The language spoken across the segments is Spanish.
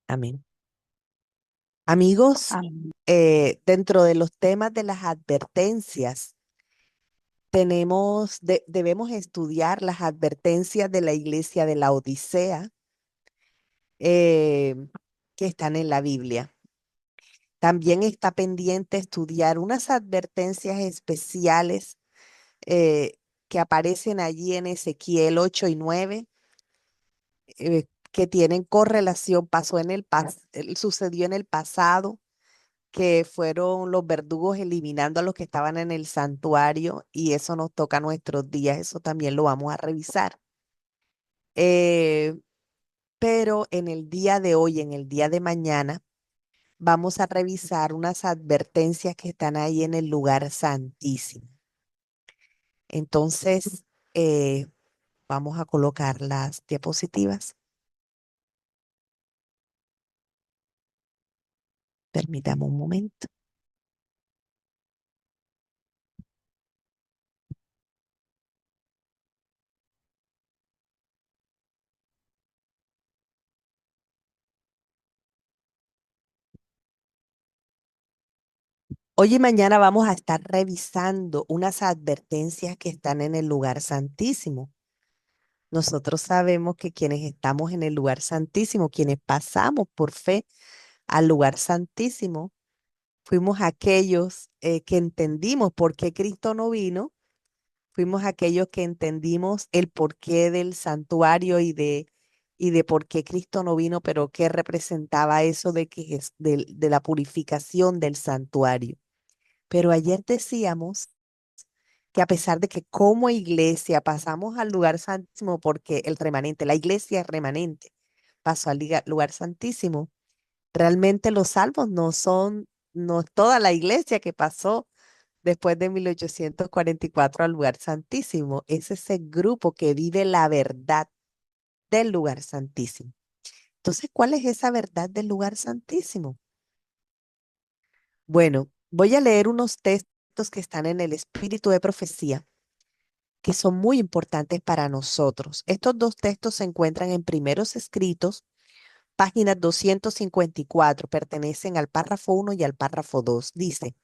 Amén. Amigos, Amén. dentro de los temas de las advertencias, debemos estudiar las advertencias de la iglesia de la Odisea eh, que están en la Biblia. También está pendiente estudiar unas advertencias especiales que aparecen allí en Ezequiel 8 y 9, que tienen correlación, sucedió en el pasado, que fueron los verdugos eliminando a los que estaban en el santuario, y eso nos toca a nuestros días, eso también lo vamos a revisar. Eh, pero en el día de hoy, en el día de mañana, vamos a revisar unas advertencias que están ahí en el lugar santísimo. Entonces, eh, vamos a colocar las diapositivas. Permítame un momento. Hoy y mañana vamos a estar revisando unas advertencias que están en el lugar santísimo. Nosotros sabemos que quienes estamos en el lugar santísimo, quienes pasamos por fe al lugar santísimo, fuimos aquellos que entendimos por qué Cristo no vino, fuimos aquellos que entendimos el porqué del santuario y de por qué Cristo no vino, pero qué representaba eso de la purificación del santuario. Pero ayer decíamos que a pesar de que como iglesia pasamos al lugar santísimo, porque el remanente, la iglesia es remanente, pasó al lugar santísimo, realmente los salvos no es toda la iglesia que pasó después de 1844 al lugar santísimo, es ese grupo que vive la verdad del lugar santísimo. Entonces, ¿cuál es esa verdad del lugar santísimo? Bueno, voy a leer unos textos que están en el Espíritu de Profecía, que son muy importantes para nosotros. Estos dos textos se encuentran en Primeros Escritos, páginas 254, pertenecen al párrafo 1 y al párrafo 2. Dice,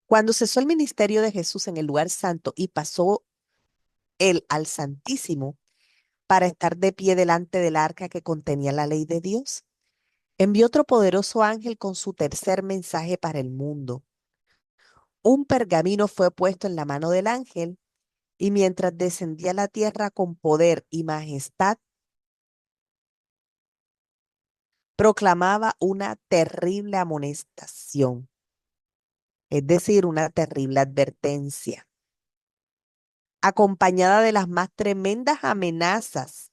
cuando cesó el ministerio de Jesús en el lugar santo y pasó él al Santísimo para estar de pie delante del arca que contenía la ley de Dios, envió otro poderoso ángel con su tercer mensaje para el mundo. Un pergamino fue puesto en la mano del ángel y mientras descendía a la tierra con poder y majestad, proclamaba una terrible amonestación, es decir, una terrible advertencia, acompañada de las más tremendas amenazas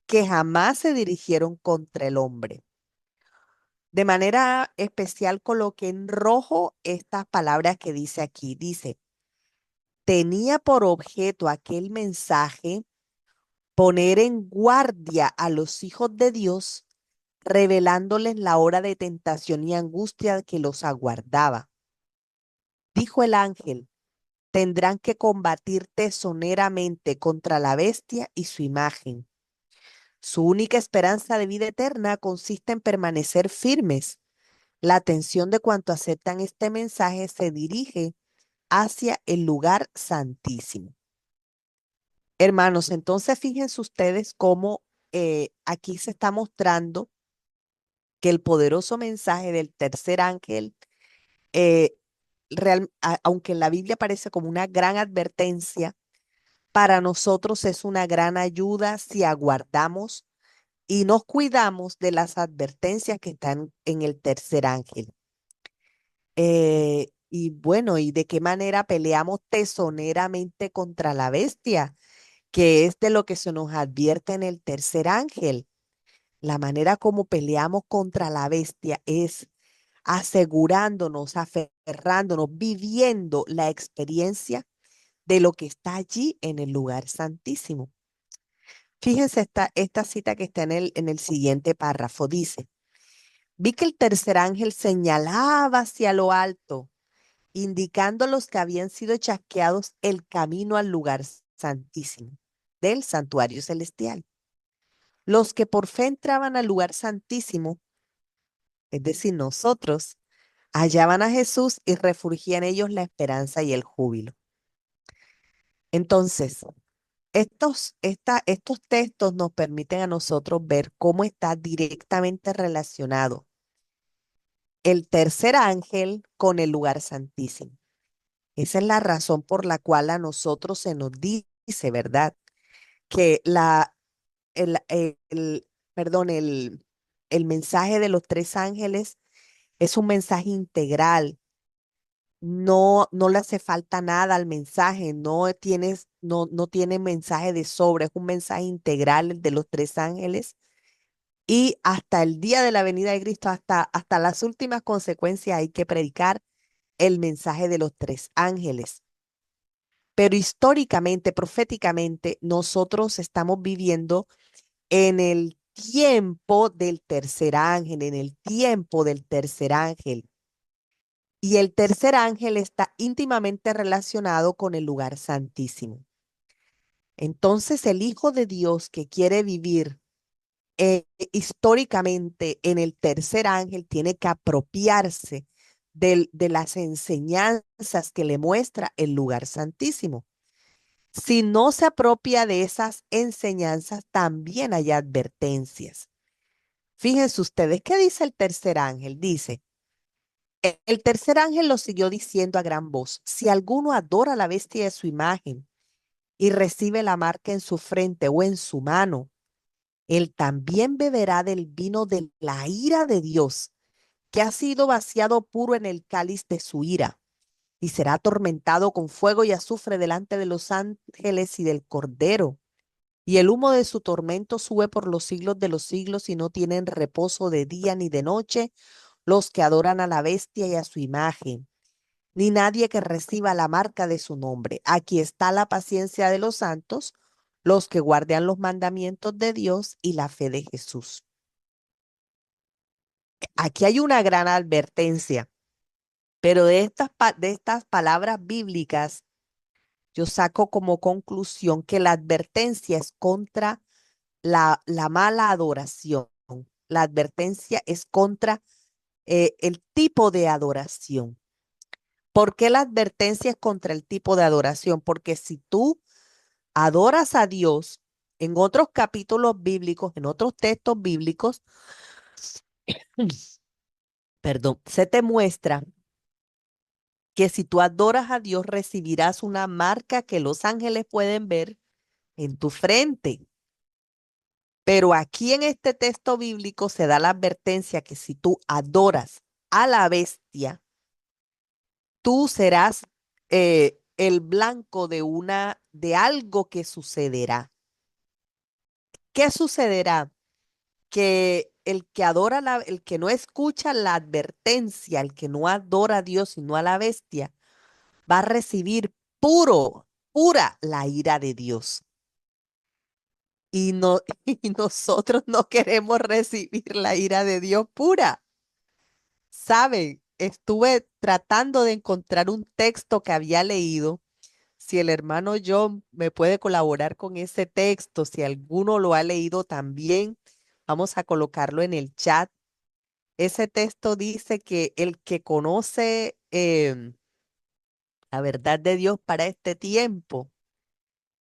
que jamás se dirigieron contra el hombre. De manera especial coloqué en rojo estas palabras que dice aquí. Dice, tenía por objeto aquel mensaje poner en guardia a los hijos de Dios, revelándoles la hora de tentación y angustia que los aguardaba. Dijo el ángel, tendrán que combatir tesoneramente contra la bestia y su imagen. Su única esperanza de vida eterna consiste en permanecer firmes. La atención de cuanto aceptan este mensaje se dirige hacia el lugar santísimo. Hermanos, entonces fíjense ustedes cómo aquí se está mostrando que el poderoso mensaje del tercer ángel, eh, aunque en la Biblia aparece como una gran advertencia, para nosotros es una gran ayuda si aguardamos y nos cuidamos de las advertencias que están en el tercer ángel. Y bueno, ¿y de qué manera peleamos tesoneramente contra la bestia? Que es de lo que se nos advierte en el tercer ángel. La manera como peleamos contra la bestia es asegurándonos, aferrándonos, viviendo la experiencia de lo que está allí en el lugar santísimo. Fíjense esta cita que está en el siguiente párrafo. Dice, vi que el tercer ángel señalaba hacia lo alto, indicando a los que habían sido chasqueados el camino al lugar santísimo del santuario celestial. Los que por fe entraban al lugar santísimo, es decir, nosotros, hallaban a Jesús y refugía en ellos la esperanza y el júbilo. Entonces, estos textos nos permiten a nosotros ver cómo está directamente relacionado el tercer ángel con el lugar santísimo. Esa es la razón por la cual a nosotros se nos dice, ¿verdad? Que perdón, el mensaje de los tres ángeles es un mensaje integral. No le hace falta nada al mensaje, no tiene mensaje de sobre, es un mensaje integral el de los tres ángeles. Y hasta el día de la venida de Cristo, hasta las últimas consecuencias, hay que predicar el mensaje de los tres ángeles. Pero históricamente, proféticamente, nosotros estamos viviendo en el tiempo del tercer ángel, en el tiempo del tercer ángel. Y el tercer ángel está íntimamente relacionado con el lugar santísimo. Entonces, el Hijo de Dios que quiere vivir históricamente en el tercer ángel tiene que apropiarse de las enseñanzas que le muestra el lugar santísimo. Si no se apropia de esas enseñanzas, también hay advertencias. Fíjense ustedes, ¿qué dice el tercer ángel? Dice, el tercer ángel lo siguió diciendo a gran voz, si alguno adora a la bestia de su imagen y recibe la marca en su frente o en su mano, él también beberá del vino de la ira de Dios, que ha sido vaciado puro en el cáliz de su ira, y será atormentado con fuego y azufre delante de los ángeles y del Cordero. Y el humo de su tormento sube por los siglos de los siglos y no tienen reposo de día ni de noche los que adoran a la bestia y a su imagen, ni nadie que reciba la marca de su nombre. Aquí está la paciencia de los santos, los que guardan los mandamientos de Dios y la fe de Jesús. Aquí hay una gran advertencia, pero de estas palabras bíblicas, yo saco como conclusión que la advertencia es contra la mala adoración. La advertencia es contra el tipo de adoración. ¿Por qué la advertencia es contra el tipo de adoración? Porque si tú adoras a Dios en otros capítulos bíblicos, en otros textos bíblicos, perdón, se te muestra que si tú adoras a Dios recibirás una marca que los ángeles pueden ver en tu frente. Pero aquí en este texto bíblico se da la advertencia que si tú adoras a la bestia, tú serás el blanco de algo que sucederá. ¿Qué sucederá? Que el que el que no escucha la advertencia, el que no adora a Dios sino a la bestia, va a recibir pura la ira de Dios. Y, no, y nosotros no queremos recibir la ira de Dios pura. ¿Saben? Estuve tratando de encontrar un texto que había leído. Si el hermano John me puede colaborar con ese texto, si alguno lo ha leído también, vamos a colocarlo en el chat. Ese texto dice que el que conoce la verdad de Dios para este tiempo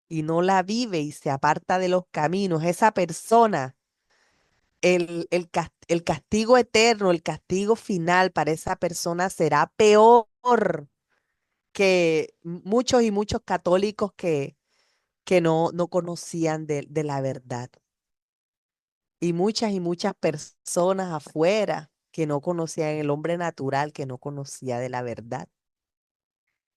y no la vive y se aparta de los caminos, esa persona, el castigo eterno, el castigo final para esa persona será peor que muchos y muchos católicos que no conocían de la verdad. Y muchas personas afuera que no conocían el hombre natural, que no conocía de la verdad.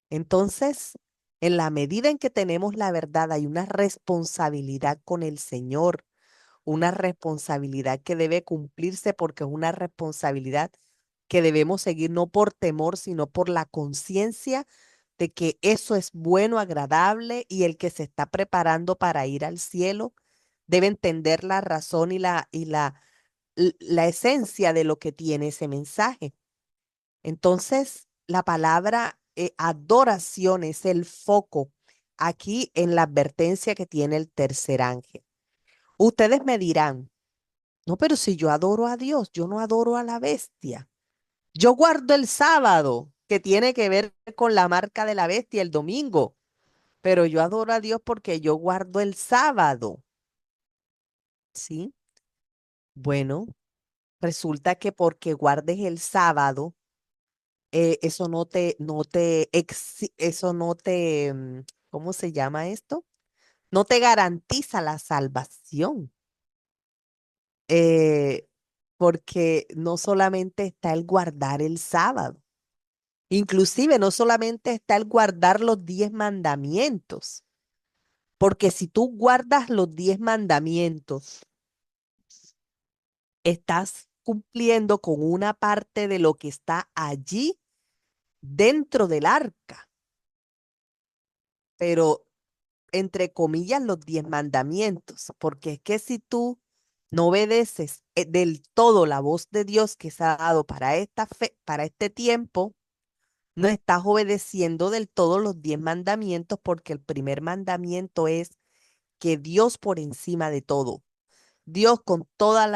Entonces, en la medida en que tenemos la verdad, hay una responsabilidad con el Señor, una responsabilidad que debe cumplirse porque es una responsabilidad que debemos seguir no por temor, sino por la conciencia de que eso es bueno, agradable y el que se está preparando para ir al cielo debe entender la razón la esencia de lo que tiene ese mensaje. Entonces, la palabra adoración es el foco aquí en la advertencia que tiene el tercer ángel. Ustedes me dirán, no, pero si yo adoro a Dios, yo no adoro a la bestia. Yo guardo el sábado, que tiene que ver con la marca de la bestia, el domingo, pero yo adoro a Dios porque yo guardo el sábado, ¿sí? Bueno, resulta que porque guardes el sábado, eso eso no te, ¿cómo se llama esto? No te garantiza la salvación, eh, porque no solamente está el guardar el sábado, inclusive no solamente está el guardar los 10 mandamientos, porque si tú guardas los 10 mandamientos, estás cumpliendo con una parte de lo que está allí dentro del arca, pero entre comillas los 10 mandamientos, porque es que si tú no obedeces del todo la voz de Dios que se ha dado para para este tiempo, no estás obedeciendo del todo los 10 mandamientos, porque el primer mandamiento es que Dios por encima de todo. Dios con toda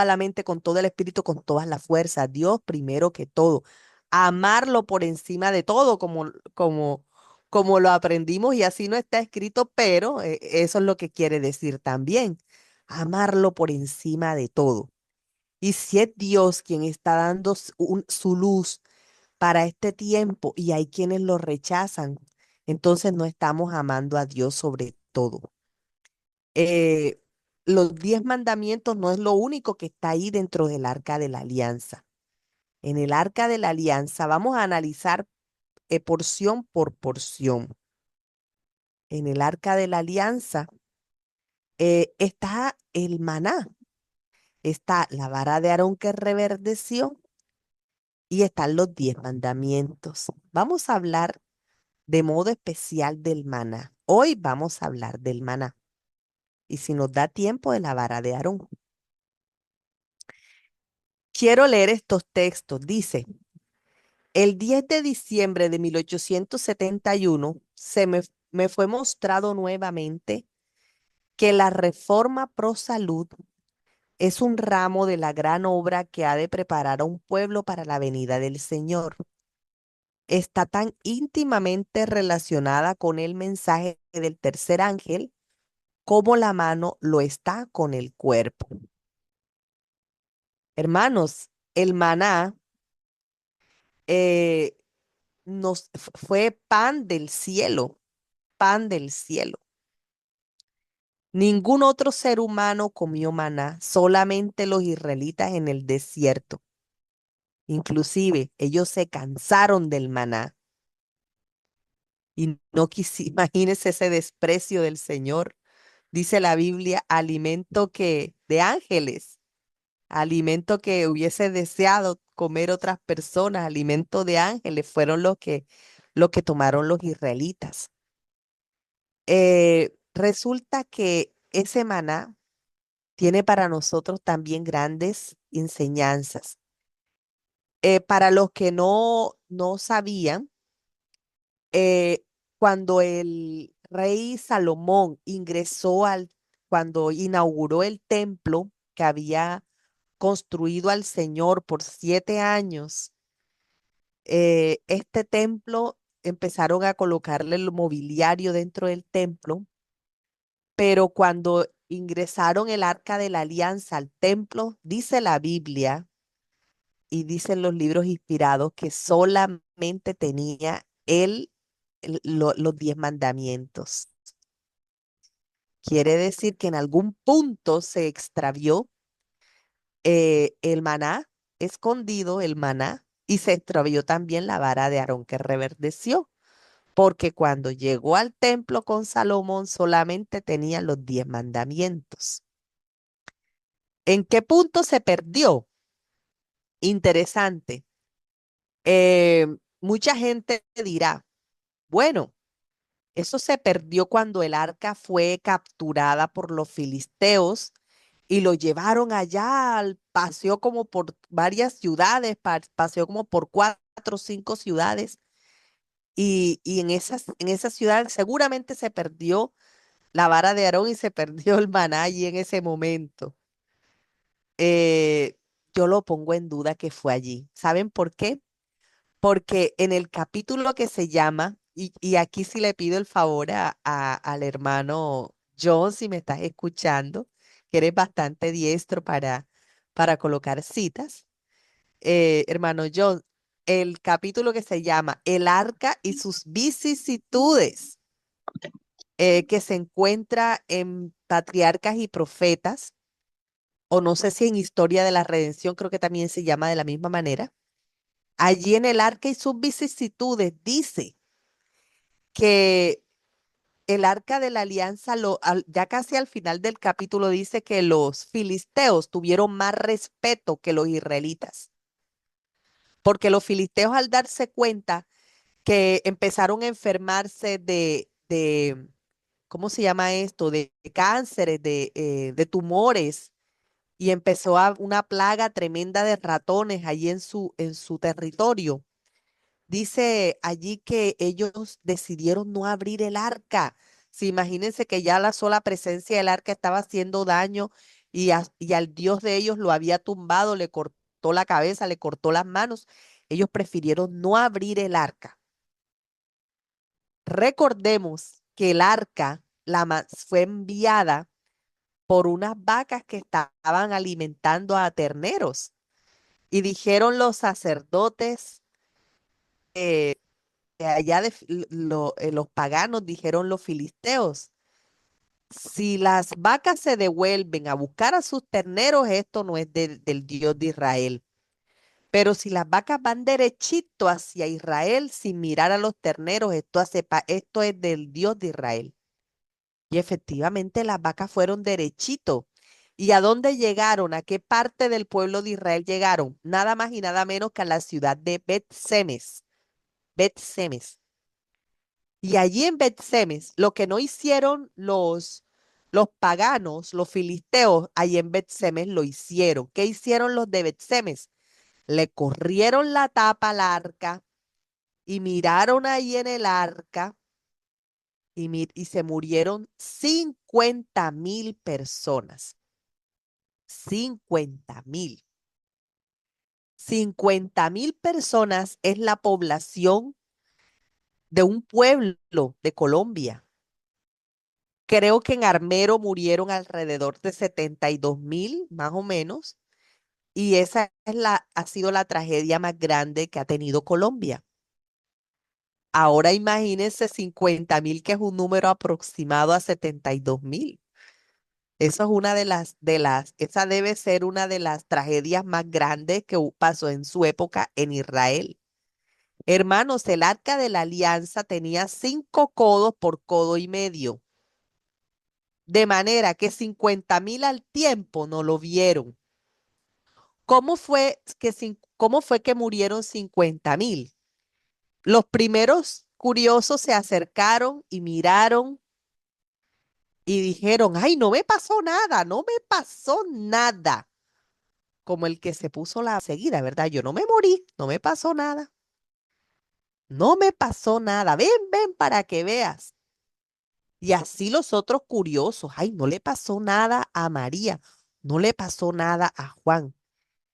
la mente, con todo el espíritu, con todas las fuerzas. Dios primero que todo. Amarlo por encima de todo, como lo aprendimos y así no está escrito, pero eso es lo que quiere decir también. Amarlo por encima de todo. Y si es Dios quien está dando su luz para este tiempo y hay quienes lo rechazan, entonces no estamos amando a Dios sobre todo. eh, los 10 mandamientos no es lo único que está ahí dentro del arca de la alianza. En el arca de la alianza vamos a analizar porción por porción. En el arca de la alianza está el maná, está la vara de Aarón que reverdeció y están los 10 mandamientos. Vamos a hablar de modo especial del maná. Hoy vamos a hablar del maná. Y si nos da tiempo, de la vara de Aarón. Quiero leer estos textos. Dice, el 10 de diciembre de 1871 me fue mostrado nuevamente que la reforma pro salud es un ramo de la gran obra que ha de preparar a un pueblo para la venida del Señor. Está tan íntimamente relacionada con el mensaje del tercer ángel como la mano lo está con el cuerpo. Hermanos, el maná eh, fue pan del cielo, pan del cielo. Ningún otro ser humano comió maná, solamente los israelitas en el desierto. Inclusive ellos se cansaron del maná y no imagínense ese desprecio del Señor. Dice la Biblia, alimento que de ángeles, alimento que hubiese deseado comer otras personas, alimento de ángeles, fueron los que tomaron los israelitas. Resulta que ese maná tiene para nosotros también grandes enseñanzas. Para los que no sabían, eh, cuando el rey Salomón cuando inauguró el templo que había construido al Señor por 7 años, este templo empezaron a colocarle el mobiliario dentro del templo, pero cuando ingresaron el arca de la alianza al templo, dice la Biblia y dicen los libros inspirados que solamente tenía los 10 mandamientos. Quiere decir que en algún punto se extravió el maná, escondido el maná, y se extravió también la vara de Aarón que reverdeció, porque cuando llegó al templo con Salomón solamente tenía los 10 mandamientos. ¿En qué punto se perdió? Interesante. Eh, Mucha gente dirá, bueno, eso se perdió cuando el arca fue capturada por los filisteos y lo llevaron allá, paseó como por varias ciudades, paseó como por 4 o 5 ciudades y en esas ciudades seguramente se perdió la vara de Aarón y se perdió el maná allí en ese momento. Eh, yo lo pongo en duda que fue allí. ¿Saben por qué? Porque en el capítulo que se llama, y aquí sí le pido el favor al hermano John, si me estás escuchando, que eres bastante diestro para colocar citas. Hermano John, el capítulo que se llama El arca y sus vicisitudes, que se encuentra en Patriarcas y Profetas, o no sé si en Historia de la Redención, creo que también se llama de la misma manera. Allí en el arca y sus vicisitudes dice que el arca de la alianza, ya casi al final del capítulo dice que los filisteos tuvieron más respeto que los israelitas, porque los filisteos al darse cuenta que empezaron a enfermarse ¿cómo se llama esto? De cánceres, de tumores, y empezó una plaga tremenda de ratones allí en su territorio. Dice allí que ellos decidieron no abrir el arca. Sí, imagínense que ya la sola presencia del arca estaba haciendo daño y al Dios de ellos lo había tumbado, le cortó la cabeza, le cortó las manos. Ellos prefirieron no abrir el arca. Recordemos que el arca fue enviada por unas vacas que estaban alimentando a terneros. Y dijeron los sacerdotes allá los paganos, dijeron los filisteos, si las vacas se devuelven a buscar a sus terneros, esto no es del Dios de Israel. Pero si las vacas van derechito hacia Israel sin mirar a los terneros, esto es del Dios de Israel. Y efectivamente las vacas fueron derechito. ¿Y a dónde llegaron? ¿A qué parte del pueblo de Israel llegaron? Nada más y nada menos que a la ciudad de Bet-Semes. Bet-Semes. Y allí en Bet-Semes, lo que no hicieron los paganos, los filisteos, allí en Bet-Semes lo hicieron. ¿Qué hicieron los de Bet-Semes? Le corrieron la tapa al arca y miraron ahí en el arca y se murieron 50.000 personas. 50.000. 50.000 personas es la población de un pueblo de Colombia. Creo que en Armero murieron alrededor de 72.000, más o menos, y esa ha sido la tragedia más grande que ha tenido Colombia. Ahora imagínense 50.000, que es un número aproximado a 72.000. Eso es esa debe ser una de las tragedias más grandes que pasó en su época en Israel. Hermanos, el arca de la alianza tenía 5 codos por codo y medio. De manera que 50.000 al tiempo no lo vieron. ¿Cómo fue que murieron 50.000? Los primeros curiosos se acercaron y miraron y dijeron, ay, no me pasó nada, no me pasó nada. Como el que se puso la seguida, ¿verdad? Yo no me morí, no me pasó nada. No me pasó nada. Ven, ven para que veas. Y así los otros curiosos, ay, no le pasó nada a María, no le pasó nada a Juan.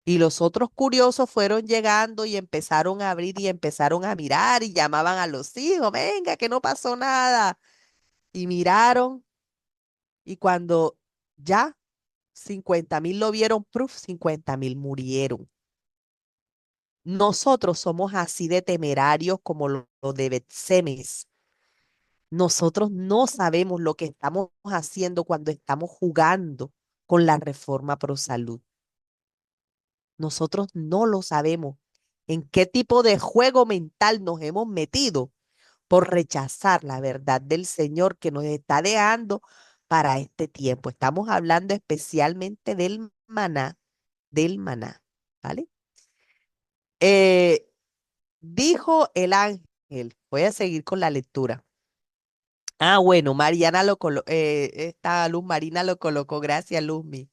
Y los otros curiosos fueron llegando y empezaron a abrir y empezaron a mirar y llamaban a los hijos, venga, que no pasó nada. Y miraron y cuando ya 50.000 lo vieron, 50.000 murieron. Nosotros somos así de temerarios como los de Betsemes. Nosotros no sabemos lo que estamos haciendo cuando estamos jugando con la reforma pro salud. Nosotros no lo sabemos. ¿En qué tipo de juego mental nos hemos metido por rechazar la verdad del Señor que nos está dejando para este tiempo? Estamos hablando especialmente del maná, ¿vale? Eh, dijo el ángel, voy a seguir con la lectura. Ah, bueno, esta Luz Marina lo colocó, gracias, Luzmi.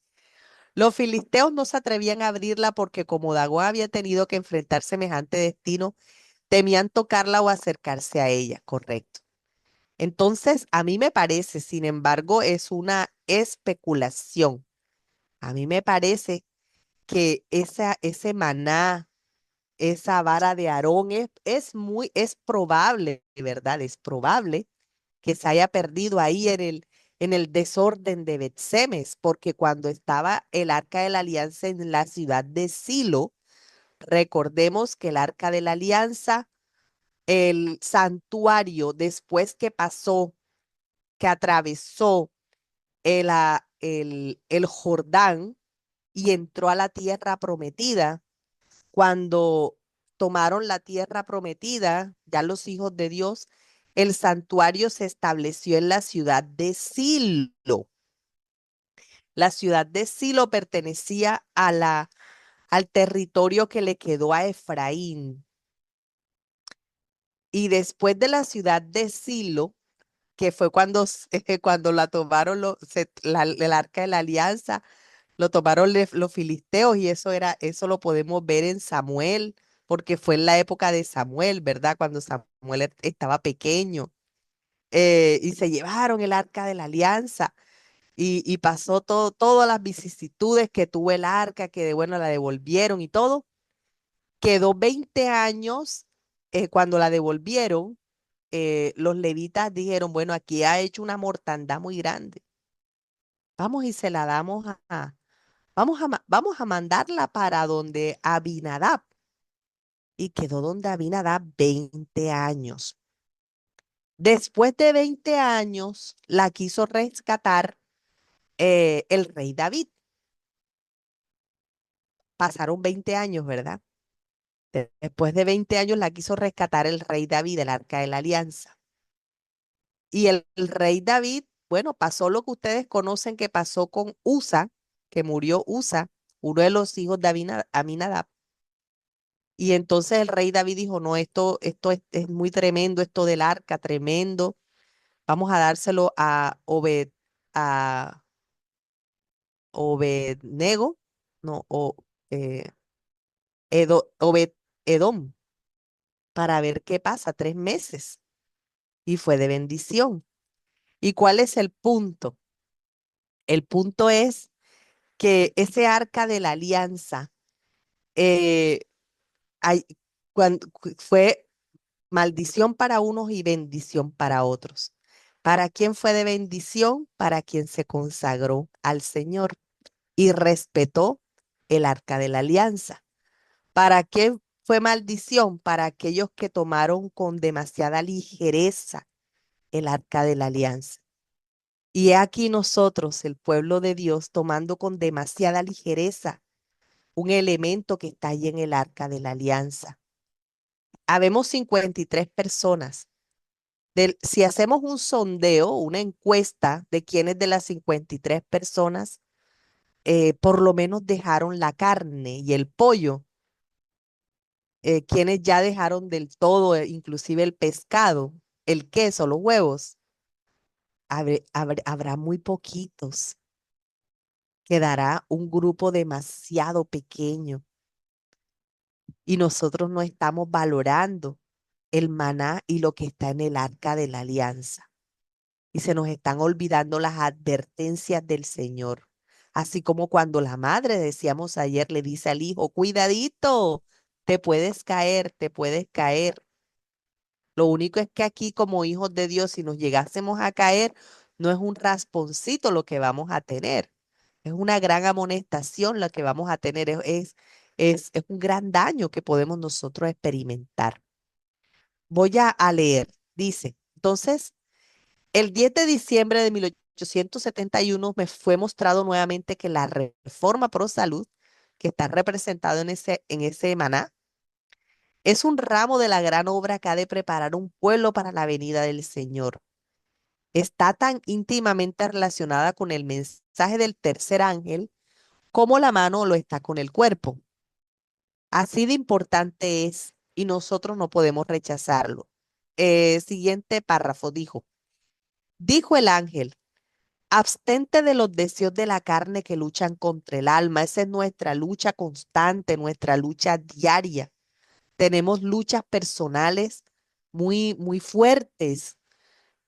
Los filisteos no se atrevían a abrirla porque como Dagón había tenido que enfrentar semejante destino, temían tocarla o acercarse a ella, correcto. Entonces, a mí me parece, sin embargo, es una especulación. A mí me parece que ese maná, esa vara de Aarón es probable, ¿verdad? Es probable que se haya perdido ahí en el desorden de Bet-Semes, porque cuando estaba el Arca de la Alianza en la ciudad de Silo, recordemos que el Arca de la Alianza, el santuario, después que pasó, que atravesó el Jordán y entró a la tierra prometida, cuando tomaron la tierra prometida, ya los hijos de Dios, el santuario se estableció en la ciudad de Silo. La ciudad de Silo pertenecía al territorio que le quedó a Efraín. Y después de la ciudad de Silo, que fue cuando la tomaron el arca de la alianza, lo tomaron los filisteos y eso lo podemos ver en Samuel, porque fue en la época de Samuel, ¿verdad? Cuando Samuel estaba pequeño. Y se llevaron el arca de la alianza y pasó todas las vicisitudes que tuvo el arca, que de bueno la devolvieron y todo. Quedó 20 años cuando la devolvieron. Los levitas dijeron, bueno, aquí ha hecho una mortandad muy grande. Vamos y se la damos vamos a mandarla para donde Abinadab. Y quedó donde Abinadab 20 años. Después de 20 años, la quiso rescatar el rey David. Pasaron 20 años, ¿verdad? Después de 20 años la quiso rescatar el rey David, el Arca de la Alianza. Y el rey David, bueno, pasó lo que ustedes conocen que pasó con Usa, que murió Usa, uno de los hijos de Aminadab. Y entonces el rey David dijo, no, esto es muy tremendo, esto del arca, tremendo. Vamos a dárselo a Obednego, no, eh, Obed Edom, para ver qué pasa, 3 meses. Y fue de bendición. ¿Y cuál es el punto? El punto es que ese arca de la alianza eh, hay- fue maldición para unos y bendición para otros. ¿Para quién fue de bendición? Para quien se consagró al Señor y respetó el arca de la alianza. ¿Para qué fue maldición? Para aquellos que tomaron con demasiada ligereza el arca de la alianza. Y he aquí nosotros, el pueblo de Dios, tomando con demasiada ligereza un elemento que está ahí en el arca de la alianza. Habemos 53 personas. Si hacemos un sondeo, una encuesta de quiénes de las 53 personas por lo menos dejaron la carne y el pollo, quienes ya dejaron del todo, inclusive el pescado, el queso, los huevos, habrá muy poquitos. Quedará un grupo demasiado pequeño y nosotros no estamos valorando el maná y lo que está en el arca de la alianza. Y se nos están olvidando las advertencias del Señor. Así como cuando la madre, decíamos ayer, le dice al hijo, cuidadito, te puedes caer, te puedes caer. Lo único es que aquí como hijos de Dios, si nos llegásemos a caer, no es un rasponcito lo que vamos a tener. Es una gran amonestación lo que vamos a tener. Es un gran daño que podemos nosotros experimentar. Voy a leer. Dice, entonces, el 10 de diciembre de 1871 me fue mostrado nuevamente que la reforma pro salud, que está representado en ese maná, es un ramo de la gran obra que ha de preparar un pueblo para la venida del Señor. Está tan íntimamente relacionada con el mensaje del tercer ángel como la mano lo está con el cuerpo. Así de importante es y nosotros no podemos rechazarlo. Siguiente párrafo dijo el ángel, abstente de los deseos de la carne que luchan contra el alma. Esa es nuestra lucha constante, nuestra lucha diaria. Tenemos luchas personales muy, muy fuertes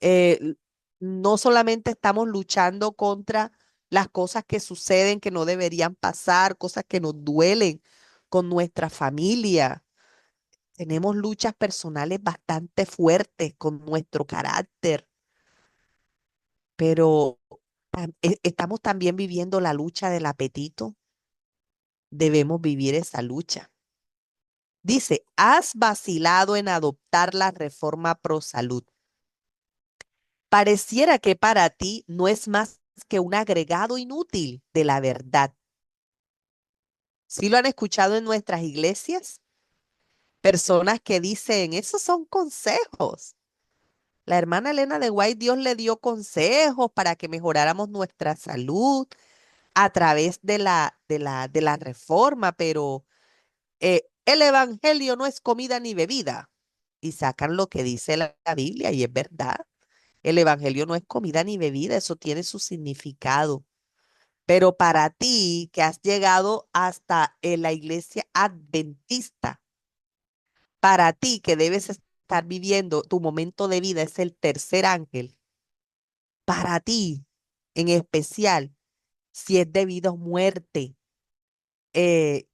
Eh, no solamente estamos luchando contra las cosas que suceden que no deberían pasar, cosas que nos duelen con nuestra familia. Tenemos luchas personales bastante fuertes con nuestro carácter, pero estamos también viviendo la lucha del apetito. Debemos vivir esa lucha. Dice, has vacilado en adoptar la reforma pro salud. Pareciera que para ti no es más que un agregado inútil de la verdad. ¿Sí lo han escuchado en nuestras iglesias? Personas que dicen, esos son consejos. La hermana Elena de White, Dios le dio consejos para que mejoráramos nuestra salud a través de la reforma, pero el evangelio no es comida ni bebida. Y sacan lo que dice la Biblia y es verdad. El evangelio no es comida ni bebida, eso tiene su significado. Pero para ti que has llegado hasta en la iglesia adventista, para ti que debes estar viviendo tu momento de vida es el tercer ángel, para ti en especial, si es debido a muerte, eh,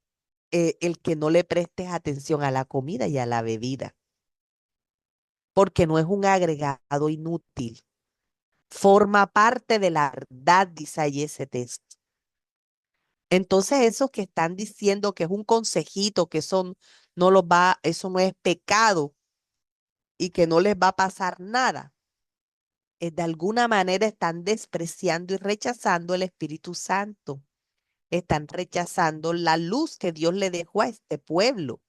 el que no le prestes atención a la comida y a la bebida, porque no es un agregado inútil, forma parte de la verdad, dice ahí ese texto. Entonces, esos que están diciendo que es un consejito, que eso no los va, eso no es pecado y que no les va a pasar nada, de alguna manera están despreciando y rechazando el Espíritu Santo. Están rechazando la luz que Dios le dejó a este pueblo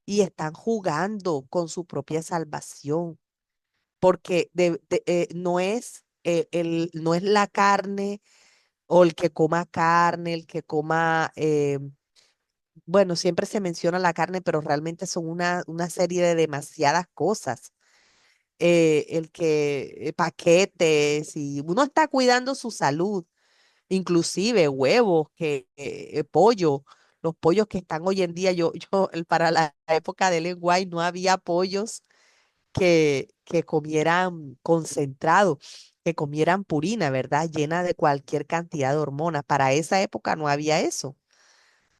y están jugando con su propia salvación, porque no es, no es la carne o el que coma carne, el que coma bueno, siempre se menciona la carne, pero realmente son una serie de demasiadas cosas. El que paquetes y uno está cuidando su salud, inclusive huevos, pollo, los pollos que están hoy en día, para la época del Lenguay no había pollos que comieran concentrado, que comieran purina, ¿verdad? Llena de cualquier cantidad de hormonas. Para esa época no había eso.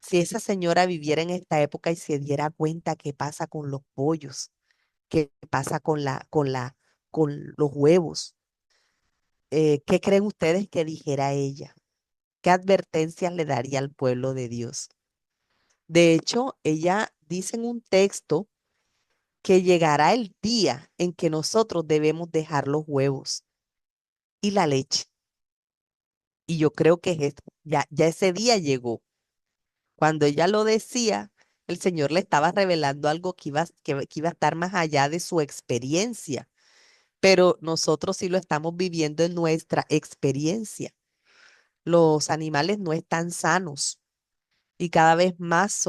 Si esa señora viviera en esta época y se diera cuenta qué pasa con los pollos, qué pasa con los huevos, ¿qué creen ustedes que dijera ella? ¿Qué advertencias le daría al pueblo de Dios? De hecho, ella dice en un texto que llegará el día en que nosotros debemos dejar los huevos y la leche. Y yo creo que es esto. Ya ese día llegó. Cuando ella lo decía, el Señor le estaba revelando algo que iba a estar más allá de su experiencia, pero nosotros sí lo estamos viviendo en nuestra experiencia. Los animales no están sanos y cada vez más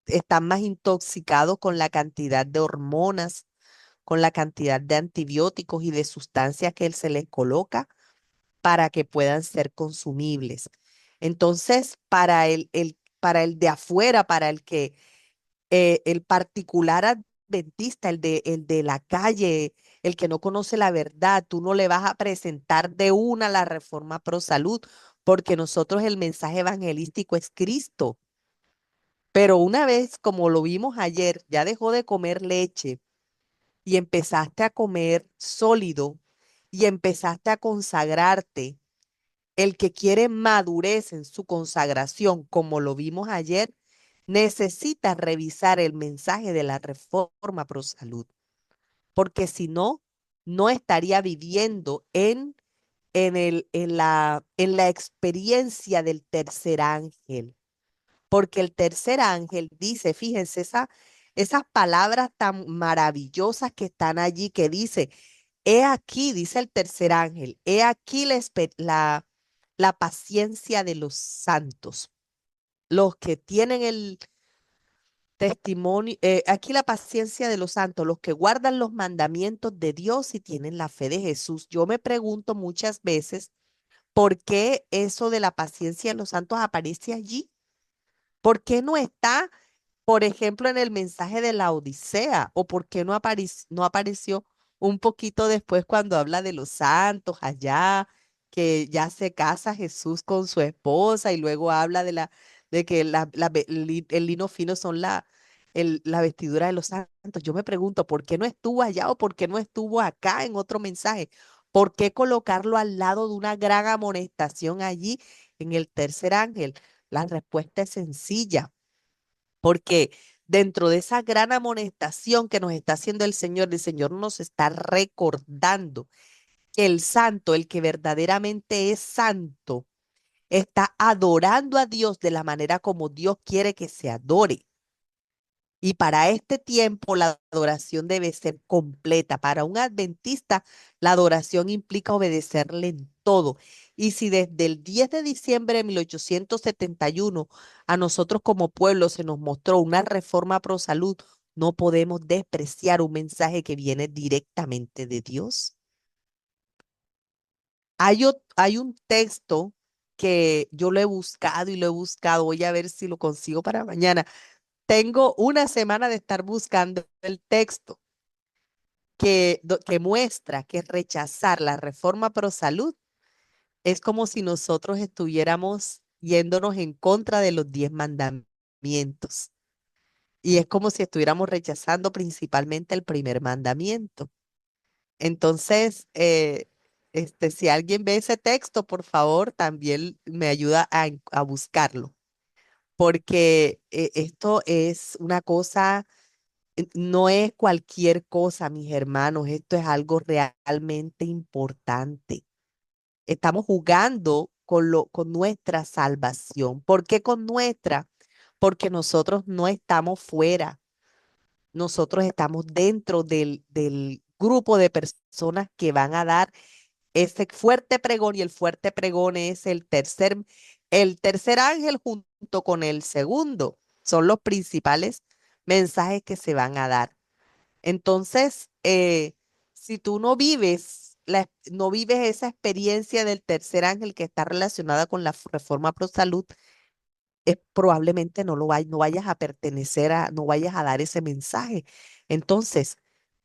están más intoxicados con la cantidad de hormonas, con la cantidad de antibióticos y de sustancias que él se les coloca para que puedan ser consumibles. Entonces, para el de afuera, para el particular adventista, el de la calle, el que no conoce la verdad, tú no le vas a presentar de una la reforma pro salud, porque nosotros el mensaje evangelístico es Cristo. Pero una vez, como lo vimos ayer, ya dejó de comer leche y empezaste a comer sólido y empezaste a consagrarte. El que quiere madurez en su consagración, como lo vimos ayer, necesita revisar el mensaje de la reforma pro salud, porque si no, no estaría viviendo en la experiencia del tercer ángel, porque el tercer ángel dice, fíjense, esas palabras tan maravillosas que están allí, que dice, he aquí, dice el tercer ángel, he aquí la paciencia de los santos, los que tienen el testimonio, aquí la paciencia de los santos, los que guardan los mandamientos de Dios y tienen la fe de Jesús. Yo me pregunto muchas veces por qué eso de la paciencia de los santos aparece allí. ¿Por qué no está, por ejemplo, en el mensaje de la Odisea? ¿O por qué no apareció un poquito después cuando habla de los santos allá, que ya se casa Jesús con su esposa y luego habla de que el lino fino son la vestidura de los santos. Yo me pregunto, ¿por qué no estuvo allá o por qué no estuvo acá en otro mensaje? ¿Por qué colocarlo al lado de una gran amonestación allí en el tercer ángel? La respuesta es sencilla, porque dentro de esa gran amonestación que nos está haciendo el Señor nos está recordando que el santo, el que verdaderamente es santo, está adorando a Dios de la manera como Dios quiere que se adore. Y para este tiempo la adoración debe ser completa. Para un adventista, la adoración implica obedecerle en todo. Y si desde el 10 de diciembre de 1871 a nosotros como pueblo se nos mostró una reforma pro salud, no podemos despreciar un mensaje que viene directamente de Dios. Hay un texto que yo lo he buscado y lo he buscado. Voy a ver si lo consigo para mañana. Tengo una semana de estar buscando el texto que muestra que rechazar la reforma pro salud es como si nosotros estuviéramos yéndonos en contra de los 10 mandamientos. Y es como si estuviéramos rechazando principalmente el primer mandamiento. Entonces, si alguien ve ese texto, por favor, también me ayuda a buscarlo, porque esto es una cosa. No es cualquier cosa, mis hermanos, esto es algo realmente importante. Estamos jugando con nuestra salvación. ¿Por qué con nuestra? Porque nosotros no estamos fuera, nosotros estamos dentro del grupo de personas que van a dar ese fuerte pregón, y el fuerte pregón es el tercer ángel junto con el segundo. Son los principales mensajes que se van a dar. Entonces, si tú no vives esa experiencia del tercer ángel que está relacionada con la reforma pro salud, probablemente no vayas a pertenecer no vayas a dar ese mensaje. Entonces,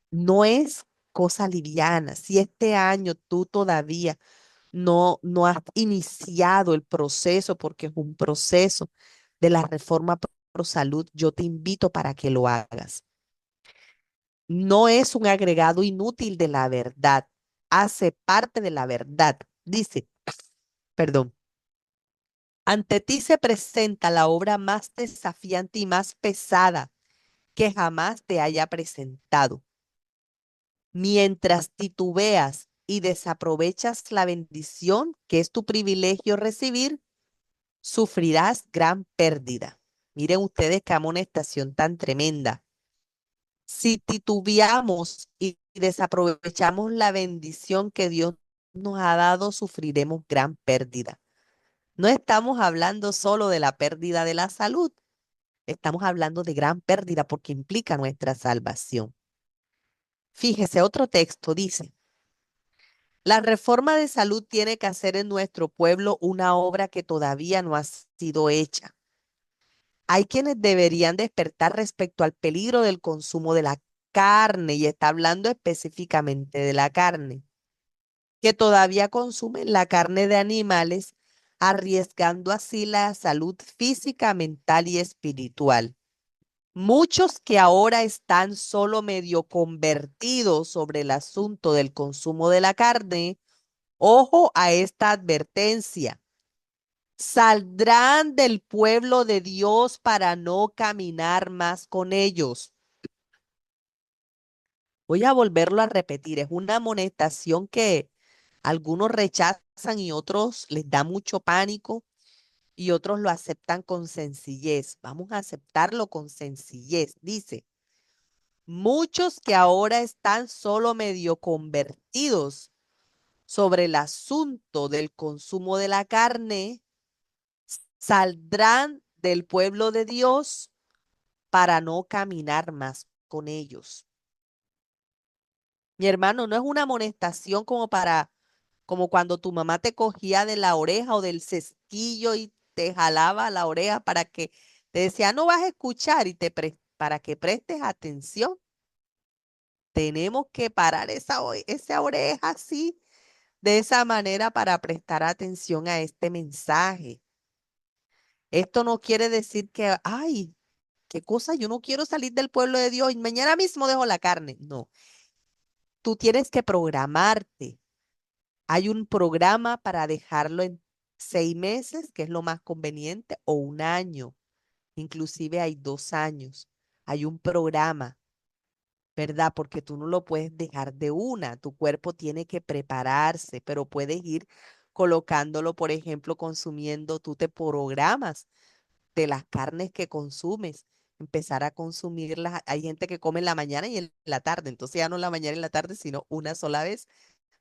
no es cosa liviana. Si este año tú todavía no has iniciado el proceso, porque es un proceso de la reforma pro salud, yo te invito para que lo hagas. No es un agregado inútil de la verdad, hace parte de la verdad. Dice, perdón, ante ti se presenta la obra más desafiante y más pesada que jamás te haya presentado. Mientras titubeas y desaprovechas la bendición que es tu privilegio recibir, sufrirás gran pérdida. Miren ustedes qué amonestación tan tremenda. Si titubeamos y desaprovechamos la bendición que Dios nos ha dado, sufriremos gran pérdida. No estamos hablando solo de la pérdida de la salud, estamos hablando de gran pérdida porque implica nuestra salvación. Fíjese, otro texto dice, la reforma de salud tiene que hacer en nuestro pueblo una obra que todavía no ha sido hecha. Hay quienes deberían despertar respecto al peligro del consumo de la carne, y está hablando específicamente de la carne, que todavía consumen la carne de animales, arriesgando así la salud física, mental y espiritual. Muchos que ahora están solo medio convertidos sobre el asunto del consumo de la carne, ojo a esta advertencia. Saldrán del pueblo de Dios para no caminar más con ellos. Voy a volverlo a repetir. Es una amonestación que algunos rechazan y otros les da mucho pánico y otros lo aceptan con sencillez. Vamos a aceptarlo con sencillez. Dice, muchos que ahora están solo medio convertidos sobre el asunto del consumo de la carne, saldrán del pueblo de Dios para no caminar más con ellos. Mi hermano, no es una amonestación como cuando tu mamá te cogía de la oreja o del cesquillo y te jalaba la oreja para que te decía, no vas a escuchar y para que prestes atención. tenemos que parar esa oreja así, de esa manera para prestar atención a este mensaje. Esto no quiere decir que, ay, qué cosa, yo no quiero salir del pueblo de Dios y mañana mismo dejo la carne. No, tú tienes que programarte. Hay un programa para dejarlo en 6 meses, que es lo más conveniente, o un año. Inclusive hay 2 años. Hay un programa, ¿verdad? Porque tú no lo puedes dejar de una. Tu cuerpo tiene que prepararse, pero puedes ir colocándolo, por ejemplo, consumiendo, tú te programas de las carnes que consumes, empezar a consumirlas. Hay gente que come en la mañana y en la tarde, entonces ya no en la mañana y en la tarde, sino una sola vez,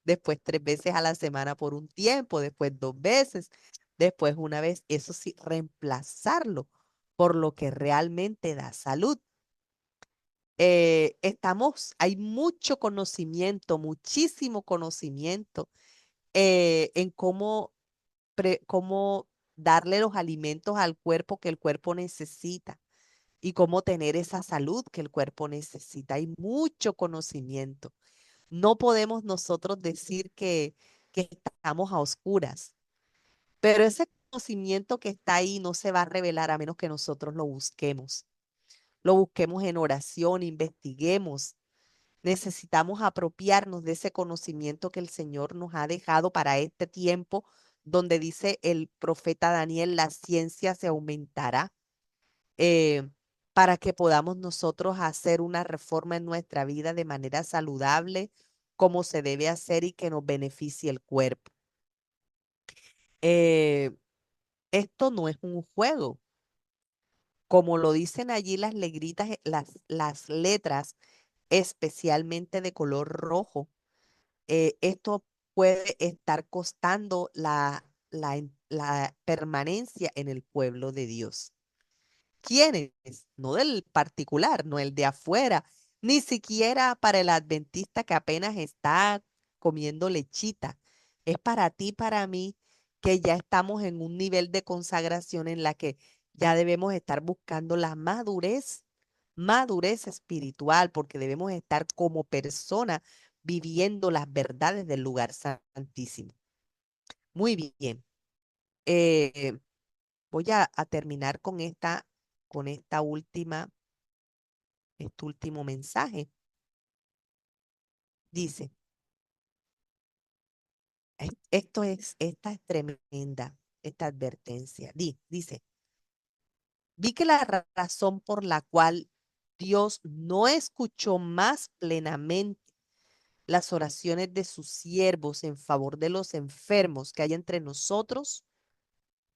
después 3 veces a la semana por un tiempo, después 2 veces, después una vez, eso sí, reemplazarlo por lo que realmente da salud. Hay mucho conocimiento, muchísimo conocimiento en cómo darle los alimentos al cuerpo que el cuerpo necesita y cómo tener esa salud que el cuerpo necesita. Hay mucho conocimiento. No podemos nosotros decir que estamos a oscuras, pero ese conocimiento que está ahí no se va a revelar a menos que nosotros lo busquemos. Lo busquemos en oración, investiguemos. Necesitamos apropiarnos de ese conocimiento que el Señor nos ha dejado para este tiempo, donde dice el profeta Daniel, la ciencia se aumentará, eh, para que podamos nosotros hacer una reforma en nuestra vida de manera saludable, como se debe hacer y que nos beneficie el cuerpo. Eh, Esto no es un juego, como lo dicen allí las negritas, las letras, especialmente de color rojo. Esto puede estar costando la permanencia en el pueblo de Dios. ¿Quiénes? No del particular, no el de afuera, ni siquiera para el adventista que apenas está comiendo lechita. Es para ti, para mí, que ya estamos en un nivel de consagración en la que ya debemos estar buscando la madurez espiritual, porque debemos estar como persona viviendo las verdades del lugar santísimo. Muy bien. Eh, Voy a terminar con esta este último mensaje. Dice, esta es tremenda, esta advertencia. Dice, vi que la razón por la cual Dios no escuchó más plenamente las oraciones de sus siervos en favor de los enfermos que hay entre nosotros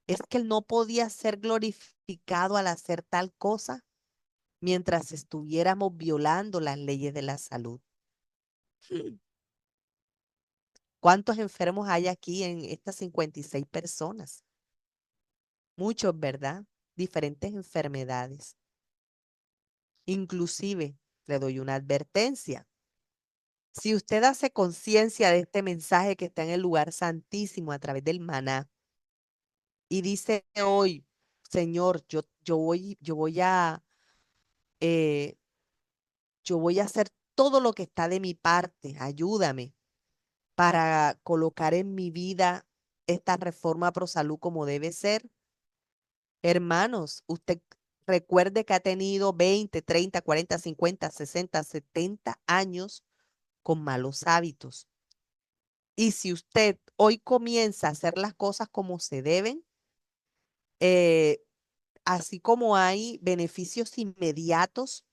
es que Él no podía ser glorificado al hacer tal cosa mientras estuviéramos violando las leyes de la salud. ¿Cuántos enfermos hay aquí en estas 56 personas? Muchos, ¿verdad? Diferentes enfermedades. Inclusive, le doy una advertencia. Si usted hace conciencia de este mensaje que está en el lugar santísimo a través del maná y dice hoy, Señor, eh, yo voy a hacer todo lo que está de mi parte, ayúdame para colocar en mi vida esta reforma pro salud como debe ser. Hermanos, usted recuerde que ha tenido 20, 30, 40, 50, 60, 70 años con malos hábitos. Y si usted hoy comienza a hacer las cosas como se deben, eh, así como hay beneficios inmediatos,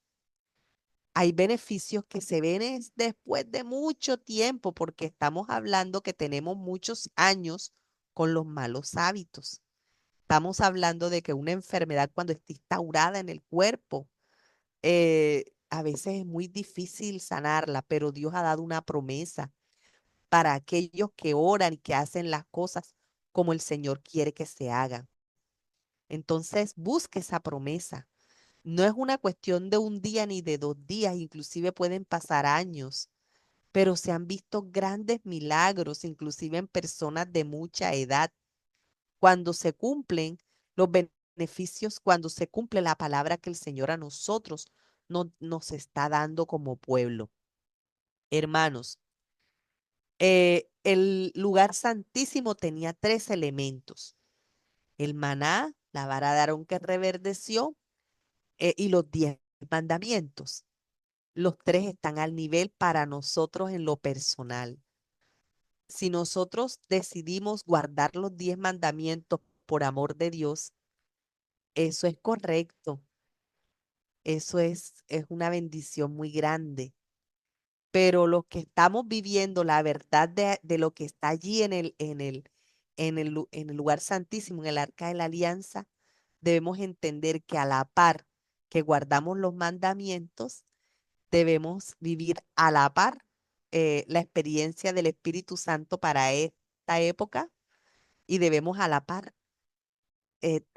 hay beneficios que se ven es después de mucho tiempo, porque estamos hablando que tenemos muchos años con los malos hábitos. Estamos hablando de que una enfermedad cuando está instaurada en el cuerpo, a veces es muy difícil sanarla, pero Dios ha dado una promesa para aquellos que oran y que hacen las cosas como el Señor quiere que se hagan. Entonces, busque esa promesa. No es una cuestión de un día ni de 2 días, inclusive pueden pasar años, pero se han visto grandes milagros, inclusive en personas de mucha edad, cuando se cumplen los beneficios, cuando se cumple la palabra que el Señor a nosotros nos está dando como pueblo. Hermanos, el lugar santísimo tenía tres elementos: el maná, la vara de Aarón que reverdeció, y los 10 mandamientos. Los tres están al nivel para nosotros en lo personal. Si nosotros decidimos guardar los 10 mandamientos por amor de Dios, eso es correcto. Eso es una bendición muy grande. Pero los que estamos viviendo la verdad de lo que está allí en el lugar santísimo, en el arca de la alianza, debemos entender que a la par que guardamos los mandamientos, debemos vivir a la par la experiencia del Espíritu Santo para esta época, y debemos a la par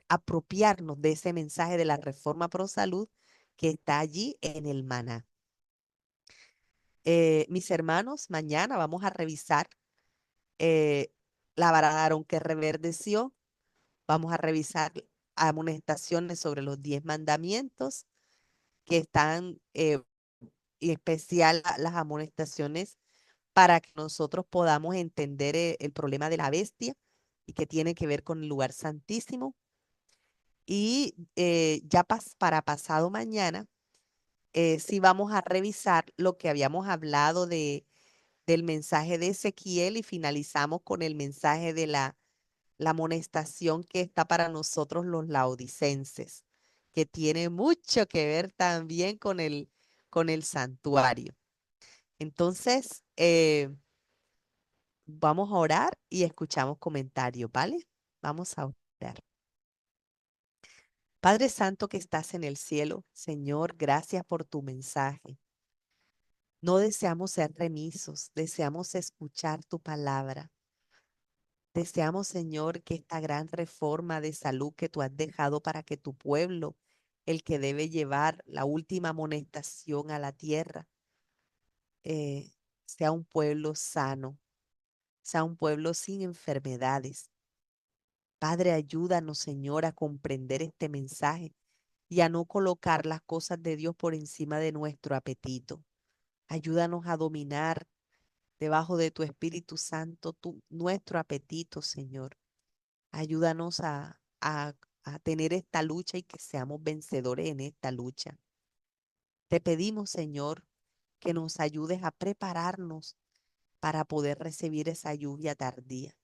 apropiarnos de ese mensaje de la reforma pro salud que está allí en el maná. Mis hermanos, mañana vamos a revisar eh, la vara de Aarón que reverdeció. Vamos a revisar amonestaciones sobre los 10 mandamientos que están, y especial las amonestaciones para que nosotros podamos entender el problema de la bestia y que tiene que ver con el lugar santísimo. Y ya para pasado mañana, sí vamos a revisar lo que habíamos hablado del mensaje de Ezequiel, y finalizamos con el mensaje de la amonestación que está para nosotros los laodicenses, que tiene mucho que ver también con el santuario. Entonces, vamos a orar y escuchamos comentarios, ¿vale? Vamos a orar. Padre Santo que estás en el cielo, Señor, gracias por tu mensaje. No deseamos ser remisos, deseamos escuchar tu palabra. Deseamos, Señor, que esta gran reforma de salud que tú has dejado para que tu pueblo, el que debe llevar la última amonestación a la tierra, sea un pueblo sano, sea un pueblo sin enfermedades. Padre, ayúdanos, Señor, a comprender este mensaje y a no colocar las cosas de Dios por encima de nuestro apetito. Ayúdanos a dominar debajo de tu Espíritu Santo nuestro apetito, Señor. Ayúdanos a tener esta lucha y que seamos vencedores en esta lucha. Te pedimos, Señor, que nos ayudes a prepararnos para poder recibir esa lluvia tardía.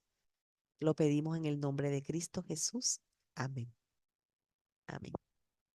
Lo pedimos en el nombre de Cristo Jesús. Amén. Amén.